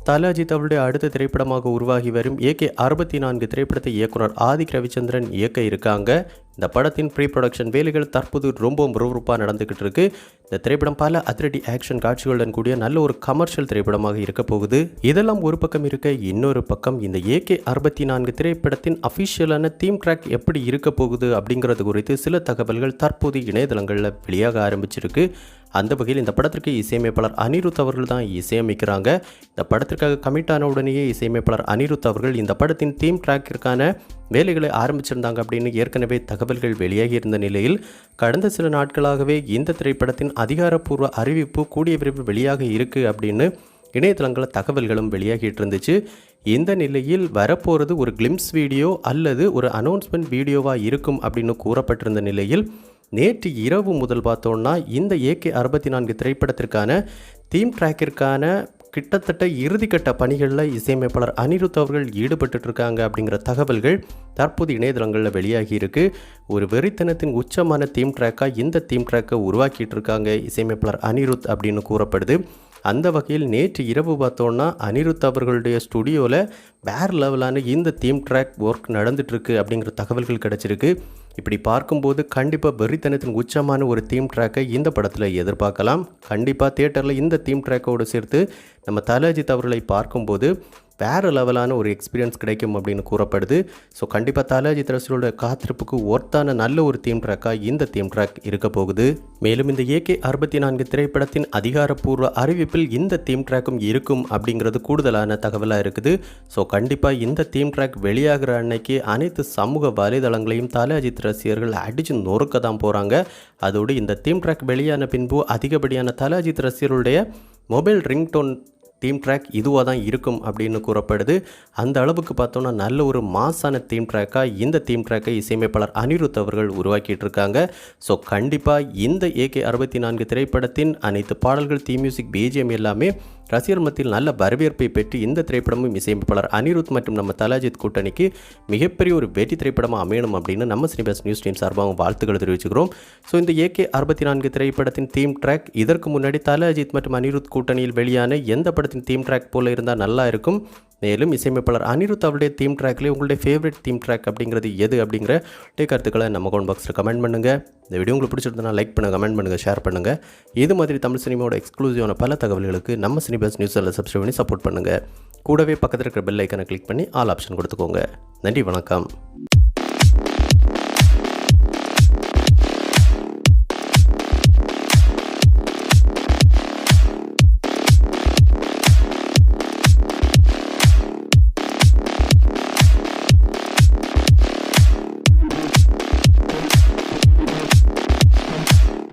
தல அஜித் அவருடைய அடுத்த திரைப்படமாக உருவாகி வரும் ஏகே 64 திரைப்படத்தை இயக்குனர் ஆதிக் ரவிச்சந்திரன் இயக்க இருக்காங்க. இந்த படத்தின் ப்ரீ ப்ரொடக்ஷன் வேலைகள் தற்போது ரொம்ப விறுவிறுப்பாக நடந்துக்கிட்டு இருக்கு. இந்த திரைப்படம் பல அதிரடி ஆக்ஷன் காட்சிகளுடன் கூடிய நல்ல ஒரு கமர்ஷியல் திரைப்படமாக இருக்க போகுது. இதெல்லாம் ஒரு பக்கம் இருக்க, இன்னொரு பக்கம் இந்த ஏகே 64 திரைப்படத்தின் அஃபிஷியலான தீம் ட்ராக் எப்படி இருக்க போகுது அப்படிங்கிறது குறித்து சில தகவல்கள் தற்போது இணையதளங்களில் வெளியாக ஆரம்பிச்சிருக்கு. அந்த வகையில் இந்த படத்திற்கு இசையமைப்பாளர் அனிருத் அவர்கள் தான் இசையமைக்கிறாங்க. இந்த படத்திற்காக கமிட் ஆன உடனேயே இசையமைப்பாளர் அனிருத் அவர்கள் இந்த படத்தின் தீம் ட்ராக்கிற்கான வேலைகளை ஆரம்பிச்சிருந்தாங்க அப்படின்னு ஏற்கனவே தகவல்கள் வெளியாகி இருந்த நிலையில் கடந்த சில நாட்களாகவே இந்த திரைப்படத்தின் அதிகாரப்பூர்வ அறிவிப்பு கூடிய விரைவில் வெளியாக இருக்குது அப்படின்னு இணையதளங்களில் தகவல்களும் வெளியாகிட்டு இருந்துச்சு. இந்த நிலையில் வரப்போகிறது ஒரு கிளிம்ஸ் வீடியோ அல்லது ஒரு அனௌன்ஸ்மெண்ட் வீடியோவாக இருக்கும் அப்படின்னு கூறப்பட்டிருந்த நிலையில் நேற்று இரவு முதல் பார்த்தோன்னா இந்த ஏகே 64 திரைப்படத்திற்கான தீம் ட்ராக்கிற்கான கிட்டத்தட்ட இறுதிக்கட்ட பணிகளில் இசையமைப்பாளர் அனிருத் அவர்கள் ஈடுபட்டுருக்காங்க அப்படிங்கிற தகவல்கள் தற்போது இணையதளங்களில் வெளியாகி இருக்கு. ஒரு வெறித்தனத்தின் உச்சமான தீம் ட்ராக்காக இந்த தீம் ட்ராக்கை உருவாக்கிட்டு இருக்காங்க இசையமைப்பாளர் அனிருத் அப்படின்னு கூறப்படுது. அந்த வகையில் நேற்று இரவு பார்த்தோன்னா அனிருத் அவர்களுடைய ஸ்டுடியோவில் வேறு லெவலான இந்த தீம் ட்ராக் ஒர்க் நடந்துகிட்ருக்கு அப்படிங்கிற தகவல்கள் கிடச்சிருக்கு. இப்படி பார்க்கும்போது கண்டிப்பாக வெறித்தனத்தின் உச்சமான ஒரு தீம் ட்ராக்கை இந்த படத்தில் எதிர்பார்க்கலாம். கண்டிப்பாக தியேட்டரில் இந்த தீம் ட்ராக்கோடு சேர்த்து நம்ம தல அஜித் அவர்களை பார்க்கும்போது வேறு லெவலான ஒரு எக்ஸ்பீரியன்ஸ் கிடைக்கும் அப்படின்னு கூறப்படுது. ஸோ கண்டிப்பாக தல அஜித் ரசிகர்களோட காத்திருப்புக்கு ஒர்த்தான நல்ல ஒரு தீம் ட்ராக்காக இந்த தீம் ட்ராக் இருக்க போகுது. மேலும் இந்த ஏகே 64 திரைப்படத்தின் அதிகாரப்பூர்வ அறிவிப்பில் இந்த தீம் ட்ராக்கும் இருக்கும் அப்படிங்கிறது கூடுதலான தகவலாக இருக்குது. ஸோ கண்டிப்பாக இந்த தீம் ட்ராக் வெளியாகிற அன்னைக்கு அனைத்து சமூக வலைதளங்களையும் தல அஜித் ரசிகர்கள் அடித்து நொறுக்க தான் போகிறாங்க. அதோடு இந்த தீம் ட்ராக் வெளியான பின்பு அதிகப்படியான தல அஜித் ரசிகர்களுடைய மொபைல் ரிங்டோன் தீம் ட்ராக் இதுவாக தான் இருக்கும் அப்படின்னு கூறப்படுது. அந்த அளவுக்கு பார்த்தோன்னா நல்ல ஒரு மாசான தீம் ட்ராக்காக இந்த தீம் ட்ராக்கை இசையமைப்பாளர் அனிருத் அவர்கள் உருவாக்கிட்டு இருக்காங்க. ஸோ கண்டிப்பாக இந்த ஏகே 64 திரைப்படத்தின் அனைத்து பாடல்கள், தீம் மியூசிக், பிஜிஎம் எல்லாமே ரசிகர் மத்தியில் நல்ல வரவேற்பை பெற்று இந்த திரைப்படமும் இசையமைப்பாளர் அனிருத் மற்றும் நம்ம தல அஜித் கூட்டணிக்கு மிகப்பெரிய ஒரு வெற்றி திரைப்படமாக அமையணும் அப்படின்னு நம்ம சினிபாஸ் நியூஸ் டீம் சார்பாக வாழ்த்துக்கள் தெரிவிச்சுக்கிறோம். ஸோ இந்த ஏகே 64 திரைப்படத்தின் தீம் ட்ராக் இதற்கு முன்னாடி தல அஜித் மற்றும் அனிருத் கூட்டணியில் வெளியான எந்த படத்தின் தீம் ட்ராக் போல இருந்தால் நல்லா இருக்கும். மேலும் இசையமைப்பாளர் அனிருத் அவருடைய தீம் ட்ராக்லேயே உங்களுடைய ஃபேவரட் தீம் ட்ராக் அப்படிங்கிறது எது அப்படிங்கிற கருத்துக்களை நம்ம கமெண்ட் பாக்ஸில் கமெண்ட் பண்ணுங்கள். இந்த வீடியோ உங்களுக்கு பிடிச்சிருந்தனா லைக் பண்ணுங்கள், கமெண்ட் பண்ணுங்கள், ஷேர் பண்ணுங்கள். இது மாதிரி தமிழ் சினிமாவோட எக்ஸ்க்ளூசிவான பல தகவல்களுக்கு நம்ம சினிபாஸ் நியூஸ் சேனலை சப்ஸ்கிரைப் பண்ணி சப்போர்ட் பண்ணுங்கள். கூடவே பக்கத்தில் இருக்கிற பெல் ஐக்கனை கிளிக் பண்ணி ஆல் ஆப்ஷன் கொடுத்துக்கோங்க. நன்றி, வணக்கம்.